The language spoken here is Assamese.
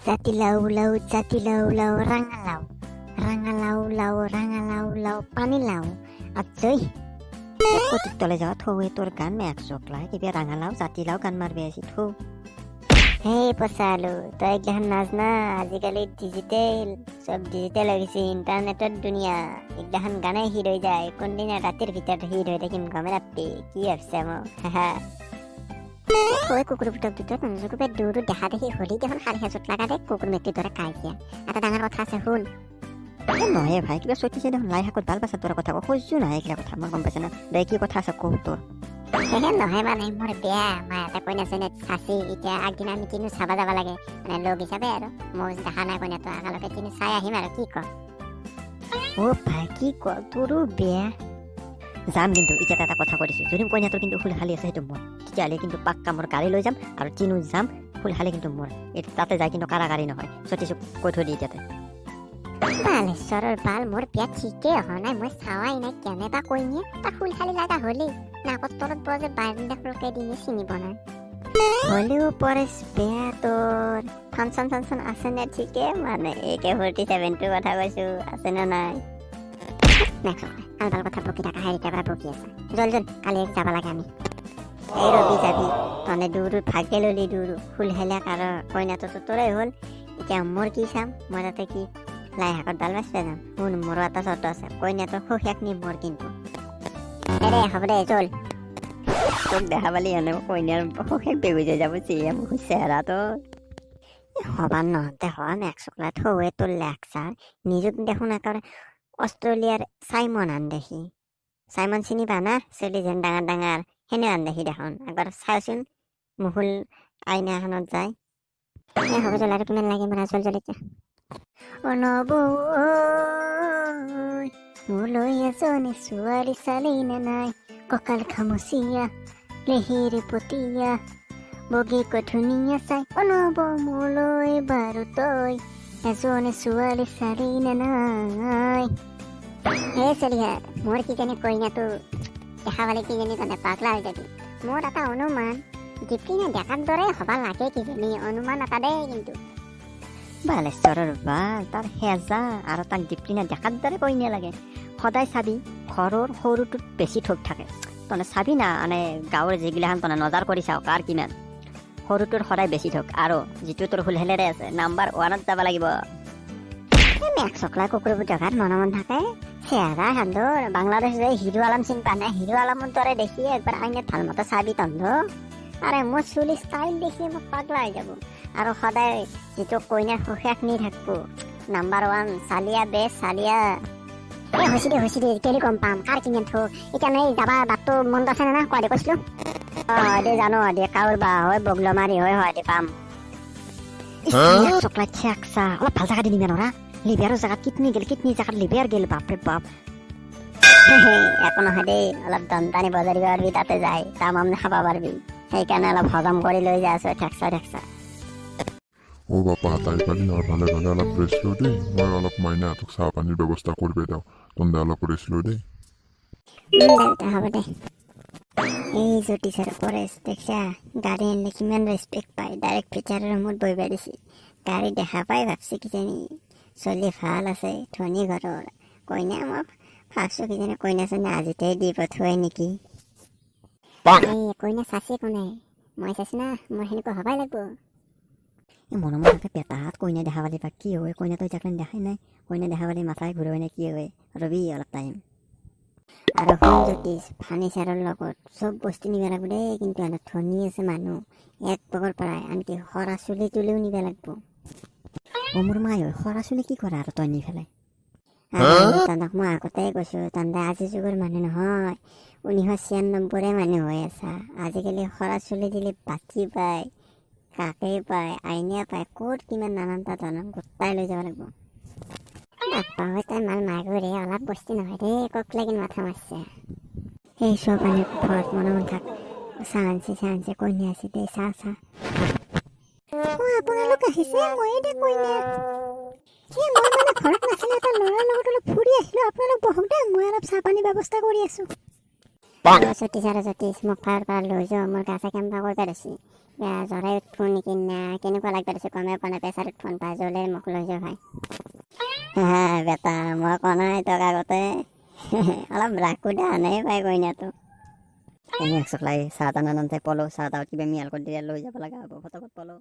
জাতিলাও লাও জাতিলাও লাও রাঙালাও রাঙালাও লাও রাঙালাও লাও পানীলাও আজই কতিক তলে যাওয়া থৌয়ে তোর গান মেক চকলাই কিবা রাঙালাও জাতিলাও গান মারবে আসি থৌ হে পচালো তই এইগিলাখান নাজ না আজিকালি ডিজিটেল সব ডিজিটেল হৈ গৈছে ইণ্টাৰনেটৰ দুনিয়া এইগিলাখান গানে হিট হৈ যায় কোনদিনা ৰাতিৰ ভিতৰত হিট হৈ থাকিম গমে নাপাবি কি ভাবছা মোক থৈ কুকুৰ পুতক দুটা নজুকুবে দূৰ দেখা দেখি হলি দেখোন সাৰি সাজত লগা দে কুকুৰ মেকুৰীৰ দৰে কাজিয়া এটা ডাঙৰ কথা আছে শুন নহয় ভাই কিবা চটিছে দেখোন লাই শাকত ভাল পাইছা তোৰ কথা সহ্য নহয় এইগিলা কথা মই গম পাইছা না দে কি কথা আছে কওঁ তোৰ নহয় মানে মোৰ বেয়া মা এটা কইনা চইনা চাচি এতিয়া আগদিনা আমি কিনো চাব যাব লাগে মানে লগ হিচাপে আৰু মই দেখা নাই কইনাটো আগালৈকে কিনো চাই আহিম আৰু কি ক ভাই কি ক তোৰো বেয়া যাম কিন্তু এতিয়া এটা কথা কৈ দিছোঁ যদি কইনাটোৰ কিন্তু ফুল খালি আছে সেইটো মোৰ তেতিয়াহ'লে কিন্তু পাক্কা মোৰ গাড়ী লৈ যাম আৰু চিনো যাম ফুল খালি কিন্তু মোৰ তাতে যাই কিন্তু কাৰাকাৰী নহয় চটিছো কৈ থৈ দি এতিয়াতে বালেশ্বৰৰ বাল মোৰ বিয়া ঠিকেই অহা নাই মই চাৱাই নাই কেনেবা কইনীয়ে তাৰ ফুল খালি লগা হ'লেই নাকত তলত বজে বাৰিন্দা ফুলকে দিনে চিনিব নাই হ'লেও পৰেশ বেয়া তোৰ ফাংচন চাংচন আছে নে ঠিকে মানে AK-47টোৰ কথা কৈছোঁ আছে নে নাই ভাল কথা বকি থকা হেৰিটাৰ পৰা বকি আছে জল কালি যাব লাগে আমি এই ৰবি যাবি তনে দূৰ ভাগে ললি দূৰ ফুল হেলাক আৰু কইনাটোতো তোৰে হ'ল এতিয়া মোৰ কি চাম মই তাতে কি লাই শাকত ডাল বাচিব যাম শুন মোৰো এটা চৰ্ত আছে কইনাটোৰ সুখেক নি মোৰ কিন্তু হ'ব দে জল তোক দেখা পালি এনে কইনাৰ সুখেক বেগুজে যাব চিএম চেহেৰাটো হবাৰ নহওঁতে হম এক চকলা থৌৱে তোৰ লেকচাৰ নিজক দেখোন একেবাৰে অষ্ট্ৰেলিয়াৰ চাইমন আন দেখি চাইমন চিনি পা না চলি যেন ডাঙৰ ডাঙৰ সেনে আন দেখি দেখোন এবাৰ চাওচোন মুহুল আইনা এখনত যায় হ'ব জল আৰু কিমান লাগে মানে জল এতিয়া মোলৈ এজনী ছোৱালী চালি নে নাই কঁকাল খামুচিয়া লেহিৰি পতিয়া বগীকৈ ধুনীয়া চাই অনব মোলৈ বাৰু তই এজনী ছোৱালী চালি নে নাই হে চলিহা মোৰ কিজানি কইনাটো দেখা পালে কিজানি তহঁতে পাগলা হৈ যাবি মোৰ এটা অনুমান দীপ্তিনে দেখাৰ দৰে হবা লাগে কিজানি অনুমান এটা দেই কিন্তু বালেশ্বৰৰ বাল তাৰ হেজা আৰু তাক দীপ্তিনে দেখাৰ দৰে কইনা লাগে সদায় চাবি ঘৰৰ সৰুটোত বেছি ঠোক থাকে তনে চাবি না মানে গাঁৱৰ যিগিলাখান তনে নজাৰ কৰি চাওঁ কাৰ কিমান সৰুটোৰ সদায় বেছি ঠোক আৰু যিটো তোৰ হুলহেলেৰে আছে নাম্বাৰ 1ত যাব লাগিব মেক চকলা কুকুৰ জগাত মন থাকে চেহাৰা সান্দৰ বাংলাদেশ যে হিৰো আলম চিন পানে হিৰো আলমৰ দৰে দেখি একবাৰ আইনত ভাল মতে চাবি তন্ধ আৰে মোৰ চুলি ষ্টাইল দেখি মোক পাগলা হৈ যাব আৰু সদায় যিটো কইনাৰ সুখেক নি থাকব নাম্বাৰ 1 চালিয়া বেছ চালিয়া হৈছে দে কেলি গম পাম কাৰ কিমান থো এতিয়া নাই যাবা বাটটো মন আছে না কোৱা দে কৈছিলো দে জানো দে কাউৰ বা হয় বগলমাৰি হয় দে পাম চকলা চেকচা অলপ ভাল জাগা দি নিবা নৰা লিভাৰৰ জাগাত কিডনি জাগাত লিভাৰ গেল বাপৰে বাপ একো নহয় দেই অলপ দন্তানি বজাই দিব পাৰবি তাতে যাই তামাম খাব পাৰবি সেইকাৰণে অলপ হজম কৰি লৈ যাই আছো ঠেকচা বাপা তাই পালি আর ভালে ভালে অলপ রেস্ট লো দে মই অলপ মাইনা তোক চাহ পানির ব্যবস্থা করবে দাও তোমরা অলপ রেস্ট লো দে হ'ব দে এই জ্যোতিষৰ পৰেশ দেখছা গাড়ী আনিলে কিমান ৰেচপেক্ট পায় ডাইৰেক্ট ফিচাৰৰ ৰুমত বহিব দিছে গাড়ী দেখা পাই ভাবছি কিজানি চলি ভাল আছে ধনী ঘৰৰ কইনা মই ভাবছোঁ কিজানি কইনা চইনা আজিতে দি পঠুৱাই নেকি কইনা চাচি কোনে মই চাচি না মই সেনেকুৱা হবাই লাগব মনে মনে পেটাত কইনা দেখা পালি বা কি হয় কইনাটো এতিয়া দেখাই নাই কইনা দেখা পালি মাথাই ঘূৰাই নে কি হয় ৰবি অলপ টাইম আৰু শুন জ্যোতিষ ফাৰ্নিচাৰৰ লগত চব বস্তু নিব লাগিব দেই কিন্তু ধনী আছে মানুহ এক বগৰ পৰাই আনকি সৰা চুলি তুলিও নিব লাগিব মোৰ মাই হয় সৰা চুলি কি কৰা আৰু তই নি পেলাই তহঁতক মই আগতেই কৈছোঁ তহঁতে আজিৰ যুগৰ মানুহ নহয় 1996ৰে মানুহ হৈ আছা আজিকালি সৰা চুলি দিলে বাতি পায় কাকে পায় আইনা পায় ক'ত কিমান নানানটা ধৰণৰ গোটাই লৈ যাব লাগিব তাই মাল মাগুৰে অলপ বস্তি নহয় দেই কক লাগি মাথা মাৰছে সেই চব মানে ঘৰত মনে থাক চাহ আনছে কইনা আছে দেই চাহ আপোনালোক আহিছে মই দে কইনা মই মানে ঘৰত নাছিলে এটা ল'ৰাৰ লগত অলপ ফুৰি আহিলোঁ আপোনালোক বহক দে মই অলপ চাহ পানী ব্যৱস্থা কৰি আছোঁ সতীশ মোক পাৰ লৈ যাওঁ মোৰ গা চা কেম্পা কৰিব পাৰিছে জ্বৰাই উঠো নেকি না কেনেকুৱা লাগি পাৰিছে গমে পোৱা নাই প্ৰেছাৰ উঠোন পাই জ্বলে মোক লৈ যাওঁ ভাই বেটা মই কোৱা নাই তোক আগতে অলপ ৰাখো দে নাই পাই কইনাটো একচক লাগে চাহ তাহ নানান্তে পলো চাহ তাহ কিবা মিয়াল কৰি দিয়ে লৈ যাব লগা হ'ব ফটাফট পলো